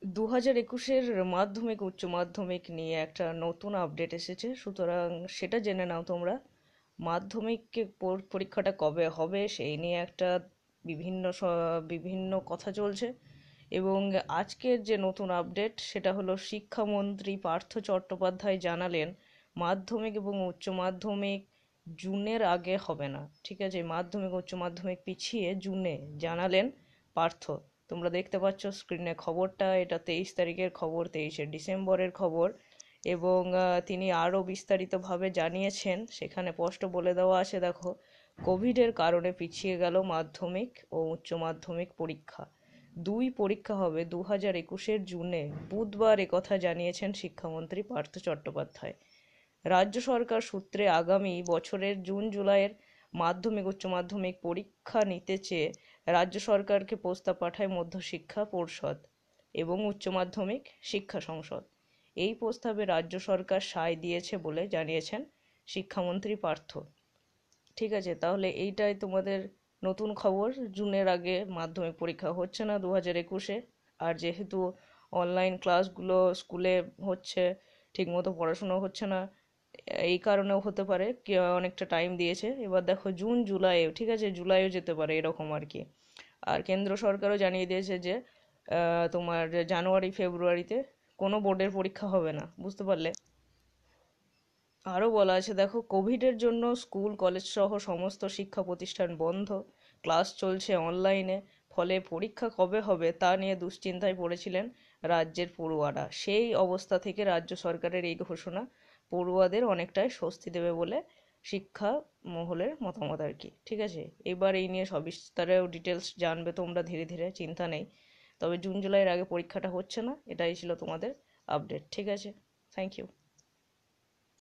2021-এর মাধ্যমিক উচ্চ মাধ্যমিক নিয়ে একটা নতুন আপডেট এসেছে, সুতরাং সেটা জেনে নাও তোমরা। মাধ্যমিক পরীক্ষাটা কবে হবে সেই নিয়ে একটা বিভিন্ন কথা চলছে। এবং আজকের যে নতুন আপডেট সেটা হলো শিক্ষামন্ত্রী পার্থ চট্টোপাধ্যায় জানালেন মাধ্যমিক এবং উচ্চ মাধ্যমিক জুনের আগে হবে না। ঠিক আছে, মাধ্যমিক উচ্চ মাধ্যমিক পিছিয়ে জুনে জানালেন পার্থ। তোমরা দেখতে পাচ্ছ স্ক্রিনে খবরটা, এটা 23 তারিখের খবর, 23শে ডিসেম্বরের খবর। এবং তিনি আরও বিস্তারিতভাবে জানিয়েছেন, সেখানে স্পষ্ট বলে দেওয়া আছে, দেখো, কোভিডের কারণে পিছিয়ে গেল মাধ্যমিক ও উচ্চ মাধ্যমিক পরীক্ষা। দুই পরীক্ষা হবে 2021-এর জুনে, বুধবার একথা জানিয়েছেন শিক্ষামন্ত্রী পার্থ চট্টোপাধ্যায়। রাজ্য সরকার সূত্রে আগামী বছরের জুন জুলাইয়ের মাধ্যমিক উচ্চ মাধ্যমিক পরীক্ষা নিতে চেয়ে রাজ্য সরকারকে প্রস্তাব পাঠায় মধ্যশিক্ষা পর্ষদ এবং উচ্চ মাধ্যমিক শিক্ষা সংসদ। এই প্রস্তাবে রাজ্য সরকার সায় দিয়েছে বলে জানিয়েছেন শিক্ষামন্ত্রী পার্থ। ঠিক আছে, তাহলে এইটাই তোমাদের নতুন খবর। জুনের আগে মাধ্যমিক পরীক্ষা হচ্ছে না 2021-এ। আর যেহেতু অনলাইন ক্লাসগুলো স্কুলে হচ্ছে, ঠিকমতো পড়াশুনো হচ্ছে না, এই কারণেও হতে পারে অনেকটা টাইম দিয়েছে। এবার দেখো জুন জুলাইও, ঠিক আছে, জুলাইও যেতে পারে এরকম আর কি। আর কেন্দ্র সরকারও জানিয়ে দিয়েছে যে তোমার জানুয়ারি ফেব্রুয়ারিতে কোনো বোর্ডের পরীক্ষা হবে না, বুঝতে পারলে। আরও বলা আছে, দেখো, কোভিডের জন্য স্কুল কলেজ সহ সমস্ত শিক্ষা প্রতিষ্ঠান বন্ধ, ক্লাস চলছে অনলাইনে। ফলে পরীক্ষা কবে হবে তা নিয়ে দুশ্চিন্তায় পড়েছিলেন রাজ্যের পড়ুয়ারা। সেই অবস্থা থেকে রাজ্য সরকারের এই ঘোষণা পড়ুয়াদের অনেকটাই স্বস্তি দেবে বলে শিক্ষা মহলের মতামত আর কি। ঠিক আছে, এবার এই নিয়ে সবিস্তারেও ডিটেলস জানবে তোমরা ধীরে ধীরে, চিন্তা নেই। তবে জুন জুলাইয়ের আগে পরীক্ষাটা হচ্ছে না, এটাই ছিল তোমাদের আপডেট। ঠিক আছে, থ্যাংক ইউ।